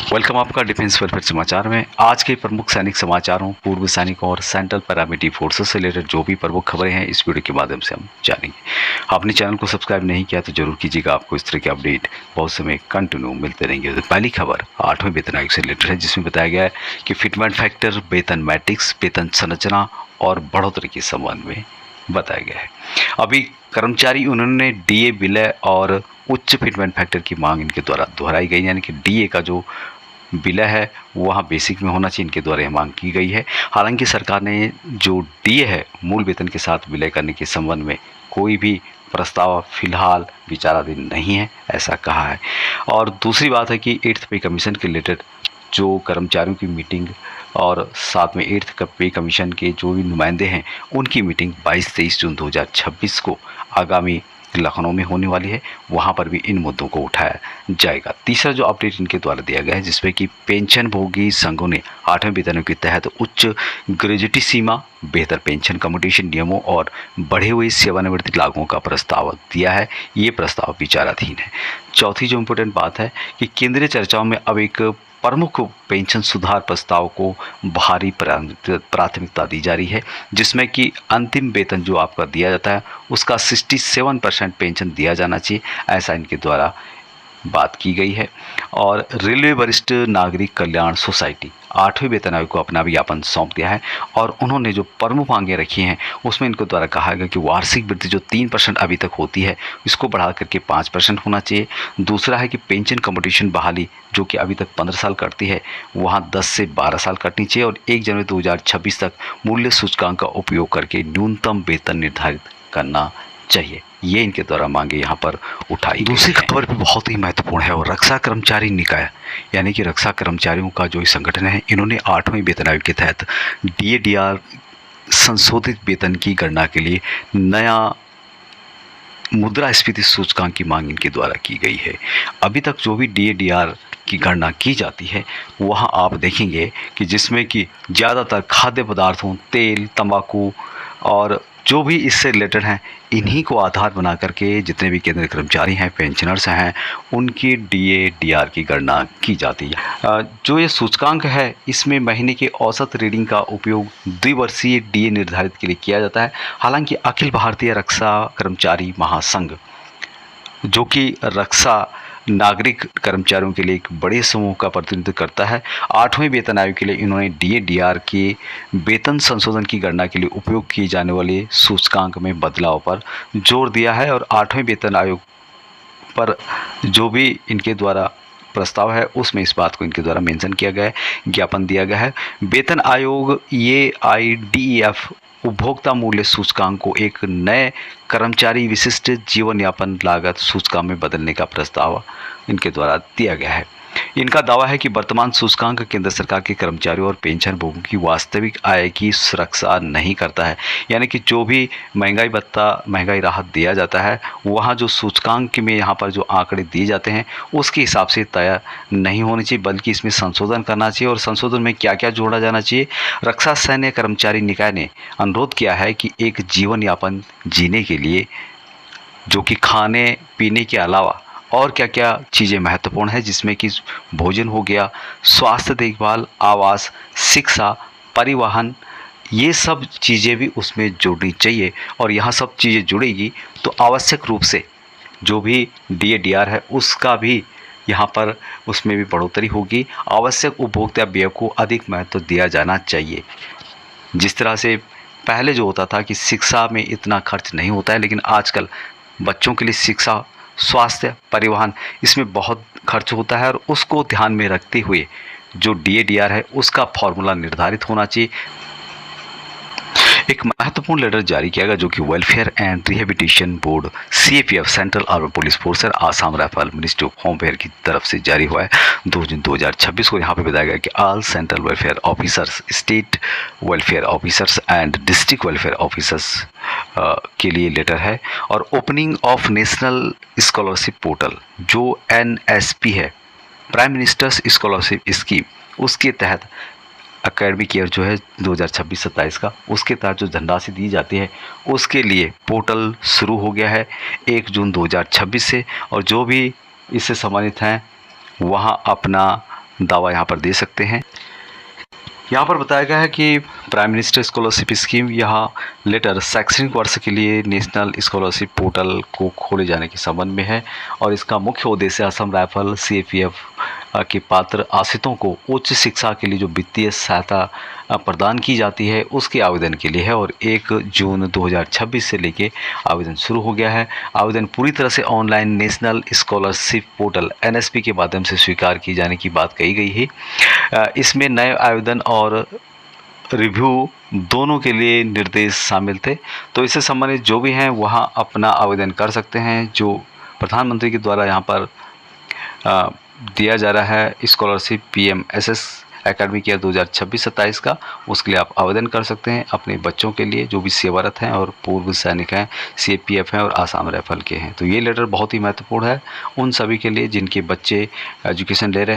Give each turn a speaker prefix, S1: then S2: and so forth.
S1: Welcome आपका defence welfare समाचार में। आज के प्रमुख सैनिक समाचारों, पूर्व सैनिकों और सेंट्रल पैरामिलिट्री फोर्सेस से रिलेटेड जो भी प्रमुख खबरें हैं इस वीडियो के माध्यम से हम जानेंगे। आपने चैनल को सब्सक्राइब नहीं किया तो जरूर कीजिएगा, आपको इस तरह के अपडेट बहुत समय कंटिन्यू मिलते रहेंगे। तो पहली खबर 8वें वेतन आयोग से रिलेटेड है, जिसमें बताया गया है कि फिटमेंट फैक्टर, वेतन मैट्रिक्स, वेतन संरचना और बढ़ोतरी के संबंध में बताया गया है। अभी कर्मचारी उन्होंने डीए विलय और उच्च फिटमेंट फैक्टर की मांग इनके द्वारा दोहराई गई, यानी कि डीए का जो विलय है वहाँ बेसिक में होना चाहिए, इनके द्वारा यह मांग की गई है। हालांकि सरकार ने जो डीए है मूल वेतन के साथ विलय करने के संबंध में कोई भी प्रस्ताव फिलहाल विचाराधीन नहीं है, ऐसा कहा है। और दूसरी बात है कि 8th पे कमीशन के रिलेटेड जो कर्मचारियों की मीटिंग और साथ में 8th पे कमीशन के जो भी नुमाइंदे हैं उनकी मीटिंग 22-23 जून 2026 को आगामी लखनऊ में होने वाली है, वहां पर भी इन मुद्दों को उठाया जाएगा। तीसरा जो अपडेट इनके द्वारा दिया गया है, जिसमें कि पेंशन भोगी संघों ने 8वें वेतन के तहत उच्च ग्रेजुटी सीमा, बेहतर पेंशन कम्यूटेशन नियमों और बढ़े हुए सेवानिवृत्ति लागुओं का प्रस्ताव दिया है। ये प्रस्ताव विचाराधीन है। चौथी जो इम्पोर्टेंट बात है कि केंद्रीय चर्चाओं में अब एक प्रमुख पेंशन सुधार प्रस्ताव को भारी प्राथमिकता दी जा रही है, जिसमें कि अंतिम वेतन जो आपका दिया जाता है उसका 67% पेंशन दिया जाना चाहिए, ऐसा इनके द्वारा बात की गई है। और रेलवे वरिष्ठ नागरिक कल्याण सोसाइटी 8वें वेतन आयोग को अपना ज्ञापन सौंप दिया है और उन्होंने जो प्रमुख मांगे रखी हैं उसमें इनको द्वारा कहा गया कि वार्षिक वृद्धि जो 3% अभी तक होती है इसको बढ़ा करके 5% होना चाहिए। दूसरा है कि पेंशन कम्यूटेशन बहाली जो कि अभी तक 15 साल कटती है वहाँ 10 से 12 साल कटनी चाहिए और 1 जनवरी 2026 तक मूल्य सूचकांक का उपयोग करके न्यूनतम वेतन निर्धारित करना चाहिए। ये इनके द्वारा मांगे यहाँ पर उठाई। दूसरी खबर भी बहुत ही महत्वपूर्ण है और रक्षा कर्मचारी निकाय यानी कि रक्षा कर्मचारियों का जो संगठन है, इन्होंने 8वें वेतन आयोग के तहत डीएडीआर संशोधित वेतन की गणना के लिए नया मुद्रास्फीति सूचकांक की मांग इनके द्वारा की गई है। अभी तक जो भी डीएडीआर की गणना की जाती है वहाँ आप देखेंगे कि जिसमें कि ज़्यादातर खाद्य पदार्थों, तेल, तंबाकू और जो भी इससे रिलेटेड हैं इन्हीं को आधार बना करके जितने भी केंद्रीय कर्मचारी हैं, पेंशनर्स हैं, उनकी डीएडीआर की गणना की जाती है। जो ये सूचकांक है इसमें महीने के औसत रीडिंग का उपयोग द्विवर्षीय डीए निर्धारित के लिए किया जाता है। हालांकि अखिल भारतीय रक्षा कर्मचारी महासंघ जो कि रक्षा नागरिक कर्मचारियों के लिए एक बड़े समूह का प्रतिनिधित्व करता है, 8वें वेतन आयोग के लिए इन्होंने डीएडीआर के वेतन संशोधन की गणना के लिए उपयोग किए जाने वाले सूचकांक में बदलाव पर जोर दिया है। और 8वें वेतन आयोग पर जो भी इनके द्वारा प्रस्ताव है उसमें इस बात को इनके द्वारा मेंशन किया गया है, ज्ञापन दिया गया है। वेतन आयोग ये आईडीएफ उपभोक्ता मूल्य सूचकांक को एक नए कर्मचारी विशिष्ट जीवन यापन लागत सूचकांक में बदलने का प्रस्ताव इनके द्वारा दिया गया है। इनका दावा है कि वर्तमान सूचकांक केंद्र सरकार के कर्मचारियों और पेंशन भोगियों की वास्तविक आय की सुरक्षा नहीं करता है, यानी कि जो भी महंगाई भत्ता, महंगाई राहत दिया जाता है वहाँ जो सूचकांक में यहाँ पर जो आंकड़े दिए जाते हैं उसके हिसाब से तय नहीं होनी चाहिए, बल्कि इसमें संशोधन करना चाहिए। और संशोधन में क्या क्या जोड़ा जाना चाहिए, रक्षा सैन्य कर्मचारी निकाय ने अनुरोध किया है कि एक जीवन यापन जीने के लिए जो कि खाने पीने के अलावा और क्या क्या चीज़ें महत्वपूर्ण है, जिसमें कि भोजन हो गया, स्वास्थ्य देखभाल, आवास, शिक्षा, परिवहन, ये सब चीज़ें भी उसमें जुड़नी चाहिए। और यहाँ सब चीज़ें जुड़ेगी तो आवश्यक रूप से जो भी डीएडीआर है उसका भी यहाँ पर उसमें भी बढ़ोतरी होगी। आवश्यक उपभोक्ता व्यय को अधिक महत्व दिया जाना चाहिए। जिस तरह से पहले जो होता था कि शिक्षा में इतना खर्च नहीं होता है, लेकिन आजकल बच्चों के लिए शिक्षा, स्वास्थ्य, परिवहन इसमें बहुत खर्च होता है और उसको ध्यान में रखते हुए जो डीएडीआर है उसका फॉर्मूला निर्धारित होना चाहिए। एक महत्वपूर्ण लेटर जारी किया गया जो कि welfare and rehabilitation board CAPF, central urban police force और Assam rifle, ministry of home affair की तरफ से जारी हुआ है 2 जून 2026 को। यहाँ पे बताया गया कि all central welfare officers, state welfare officers and district welfare officers के लिए लेटर है। और opening of national scholarship portal जो एनएसपी है, प्राइम मिनिस्टर्स स्कॉलरशिप स्कीम, उसके तहत एकेडमिक ईयर जो है 2026-27 का, उसके तहत जो धनराशि दी जाती है उसके लिए पोर्टल शुरू हो गया है 1 जून 2026 से। और जो भी इससे संबंधित हैं वहाँ अपना दावा यहाँ पर दे सकते हैं। यहाँ पर बताया गया है कि प्राइम मिनिस्टर स्कॉलरशिप स्कीम यह लेटर शैक्षणिक वर्ष के लिए नेशनल स्कॉलरशिप पोर्टल को खोले जाने के संबंध में है और इसका मुख्य उद्देश्य असम राइफल CAPF के पात्र आश्रितों को उच्च शिक्षा के लिए जो वित्तीय सहायता प्रदान की जाती है उसके आवेदन के लिए है और 1 जून 2026 से लेके आवेदन शुरू हो गया है। आवेदन पूरी तरह से online national scholarship portal NSP के माध्यम से स्वीकार किए जाने की बात कही गई है। इसमें नए आवेदन और रिव्यू दोनों के लिए निर्देश शामिल थे। तो इससे संबंधित जो भी हैं वहाँ अपना आवेदन कर सकते हैं। जो प्रधानमंत्री के द्वारा यहाँ पर दिया जा रहा है स्कॉलरशिप PMSS एकेडमिक ईयर 2026-27 का, उसके लिए आप आवेदन कर सकते हैं अपने बच्चों के लिए जो भी सेवारत हैं और पूर्व सैनिक हैं, CAPF हैं और आसाम राइफल के हैं। तो ये लेटर बहुत ही महत्वपूर्ण है उन सभी के लिए जिनके बच्चे एजुकेशन ले रहे हैं।